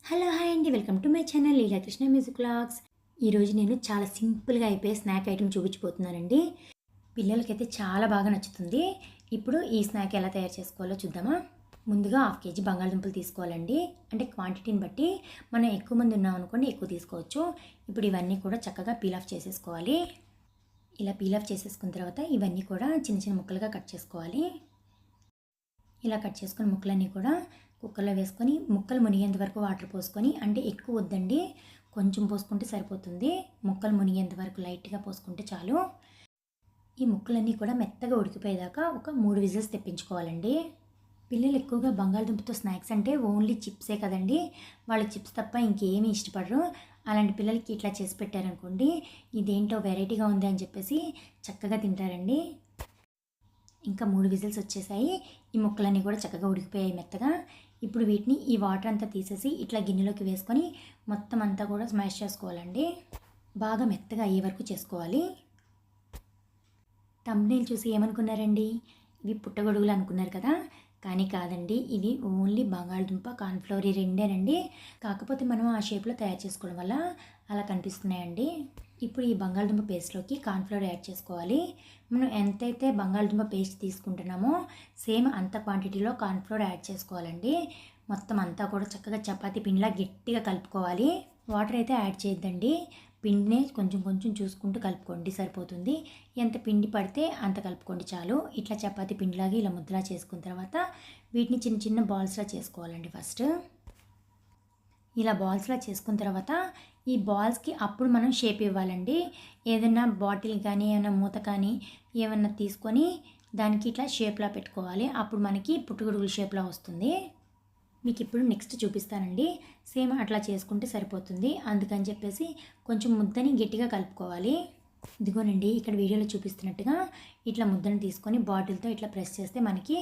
Hello hi అండి, welcome to my channel Leelakrishna music vlogs. ఈరోజు నేను చాలా సింపుల్గా అయిపోయే స్నాక్ ఐటెం చూపించిపోతున్నానండి. పిల్లలకైతే చాలా బాగా నచ్చుతుంది. ఇప్పుడు ఈ స్నాక్ ఎలా తయారు చేసుకోవాలో చూద్దామా. ముందుగా 1/2 కేజీ బంగాళదుంపలు తీసుకోవాలండి. అంటే క్వాంటిటీని బట్టి మనం ఎక్కువ మంది ఉన్నాం అనుకోండి ఎక్కువ తీసుకోవచ్చు. ఇప్పుడు ఇవన్నీ కూడా చక్కగా పీల్ ఆఫ్ చేసేసుకోవాలి. ఇలా పీల్ ఆఫ్ చేసేసుకున్న తర్వాత ఇవన్నీ కూడా చిన్న చిన్న ముక్కలుగా కట్ చేసుకోవాలి. ఇలా కట్ చేసుకుని ముక్కలన్నీ కూడా కుక్కర్లో వేసుకొని ముక్కలు మునిగేంత వరకు వాటర్ పోసుకొని, అంటే ఎక్కువ వద్దండి, కొంచెం పోసుకుంటే సరిపోతుంది. ముక్కలు మునిగేంత వరకు లైట్గా పోసుకుంటే చాలు. ఈ ముక్కలన్నీ కూడా మెత్తగా ఉడికిపోయేదాకా ఒక 3 విజిల్స్ తెప్పించుకోవాలండి. పిల్లలు ఎక్కువగా బంగాళదుంపతో స్నాక్స్ అంటే ఓన్లీ చిప్సే కదండి, వాళ్ళు చిప్స్ తప్ప ఇంకేమీ ఇష్టపడరు. అలాంటి పిల్లలకి ఇట్లా చేసి పెట్టారనుకోండి, ఇదేంటో వెరైటీగా ఉంది అని చెప్పేసి చక్కగా తింటారండి. ఇంకా 3 విజిల్స్ వచ్చేసాయి. ఈ ముక్కలన్నీ కూడా చక్కగా ఉడికిపోయాయి మెత్తగా. ఇప్పుడు వీటిని ఈ వాటర్ అంతా తీసేసి ఇట్లా గిన్నెలోకి వేసుకొని మొత్తం అంతా కూడా స్మాష్ చేసుకోవాలండి. బాగా మెత్తగా అయ్యే వరకు చేసుకోవాలి. థంబ్నెయిల్ చూసి ఏమనుకున్నారండి? ఇవి పుట్టగొడుగులు అనుకున్నారు కదా, కానీ కాదండి, ఇవి ఓన్లీ బంగాళదుంప కార్న్ఫ్లవర్ రెండేనండి. కాకపోతే మనం ఆ షేప్లో తయారు చేసుకోవడం వల్ల అలా కనిపిస్తున్నాయండి. ఇప్పుడు ఈ బంగాళదుంప పేస్ట్లోకి కార్న్ఫ్లవర్ యాడ్ చేసుకోవాలి. మనం ఎంతైతే బంగాళదుంప పేస్ట్ తీసుకుంటున్నామో సేమ్ అంత క్వాంటిటీలో కార్న్ఫ్లవర్ యాడ్ చేసుకోవాలండి. మొత్తం అంతా కూడా చక్కగా చపాతీ పిండిలా గట్టిగా కలుపుకోవాలి. వాటర్ అయితే యాడ్ చేయొద్దండి, పిండినే కొంచెం కొంచెం చూసుకుంటూ కలుపుకోండి సరిపోతుంది. ఎంత పిండి పడితే అంత కలుపుకోండి చాలు. ఇట్లా చపాతీ పిండిలాగా ఇలా ముద్దలా చేసుకున్న తర్వాత వీటిని చిన్న చిన్న బాల్స్లా చేసుకోవాలండి. ఫస్ట్ ఇలా బాల్స్లా చేసుకున్న తర్వాత ఈ బాల్స్కి అప్పుడు మనం షేప్ ఇవ్వాలండి. ఏదైనా బాటిల్ కానీ ఏమైనా మూత కానీ ఏమన్నా తీసుకొని దానికి ఇట్లా షేప్లా పెట్టుకోవాలి. అప్పుడు మనకి పుట్టుగొడుగుల షేప్లా వస్తుంది. మీకు ఇప్పుడు నెక్స్ట్ చూపిస్తానండి. సేమ్ అట్లా చేసుకుంటే సరిపోతుంది. అందుకని చెప్పేసి కొంచెం ముద్దని గట్టిగా కలుపుకోవాలి. ఇదిగోనండి, ఇక్కడ వీడియోలో చూపిస్తున్నట్టుగా ఇట్లా ముద్దను తీసుకొని బాటిల్తో ఇట్లా ప్రెస్ చేస్తే మనకి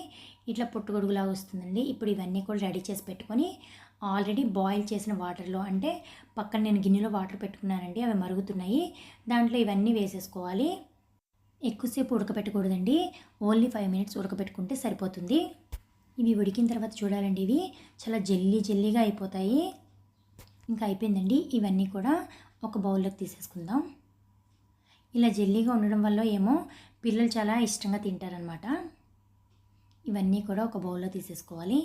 ఇట్లా పుట్టుగొడుగులా వస్తుందండి. ఇప్పుడు ఇవన్నీ కూడా రెడీ చేసి పెట్టుకొని ఆల్రెడీ బాయిల్ చేసిన వాటర్లో, అంటే పక్కన నేను గిన్నెలో వాటర్ పెట్టుకున్నానండి, అవి మరుగుతున్నాయి. దాంట్లో ఇవన్నీ వేసేసుకోవాలి. ఎక్కువసేపు ఉడకపెట్టకూడదండి, ఓన్లీ 5 మినిట్స్ ఉడకపెట్టుకుంటే సరిపోతుంది. ఇవి ఉడికిన తర్వాత చూడాలండి, ఇవి చాలా జెల్లీగా అయిపోతాయి. ఇంకా అయిపోయిందండి. ఇవన్నీ కూడా ఒక బౌల్లోకి తీసేసుకుందాం. ఇలా జెల్లీగా ఉండడం వల్ల ఏమో పిల్లలు చాలా ఇష్టంగా తింటారనమాట. ఇవన్నీ కూడా ఒక బౌల్లో తీసేసుకోవాలి.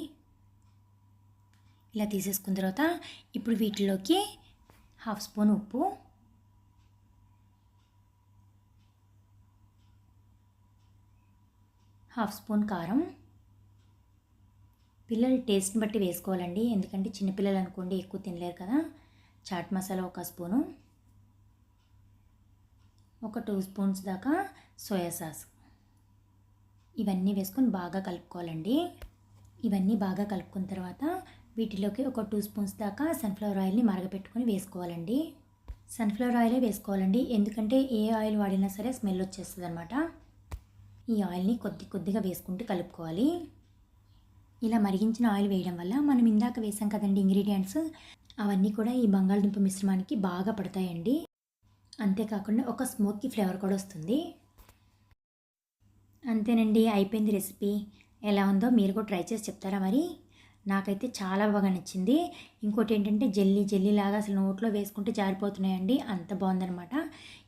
ఇలా తీసేసుకున్న తర్వాత ఇప్పుడు వీటిలోకి 1/2 స్పూన్ ఉప్పు, 1/2 స్పూన్ కారం, పిల్లల టేస్ట్ని బట్టి వేసుకోవాలండి, ఎందుకంటే చిన్నపిల్లలు అనుకోండి ఎక్కువ తినలేరు కదా. చాట్ మసాలా 1 స్పూను, ఒక 2 స్పూన్స్ దాకా సోయా సాస్. ఇవన్నీ వేసుకొని బాగా కలుపుకోవాలండి. ఇవన్నీ బాగా కలుపుకున్న తర్వాత వీటిలోకి ఒక 2 స్పూన్స్ దాకా సన్ఫ్లవర్ ఆయిల్ని మరగపెట్టుకొని వేసుకోవాలండి. సన్ఫ్లవర్ ఆయిలే వేసుకోవాలండి, ఎందుకంటే ఏ ఆయిల్ వాడినా సరే స్మెల్ వచ్చేస్తుంది అనమాట. ఈ ఆయిల్ని కొద్దిగా వేసుకుంటూ కలుపుకోవాలి. ఇలా మరిగించిన ఆయిల్ వేయడం వల్ల మనం ఇందాక వేసాం కదండి ఇంగ్రీడియంట్స్, అవన్నీ కూడా ఈ బంగాళదుంప మిశ్రమానికి బాగా పడతాయండి. అంతేకాకుండా ఒక స్మోకీ ఫ్లేవర్ కూడా వస్తుంది. అంతేనండి, అయిపోయింది రెసిపీ. ఎలా ఉందో మీరు కూడా ట్రై చేసి చెప్తారా మరి? నాకైతే చాలా బాగా నచ్చింది. ఇంకోటి ఏంటంటే జెల్లీ లాగా అసలు నోట్లో వేసుకుంటే జారిపోతున్నాయండి, అంత బాగుందనమాట.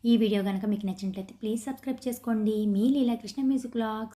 ఈ వీడియో కనుక మీకు నచ్చినట్లయితే ప్లీజ్ సబ్స్క్రైబ్ చేసుకోండి. మీ లీలాకృష్ణ మ్యూజిక్ వ్లాగ్స్.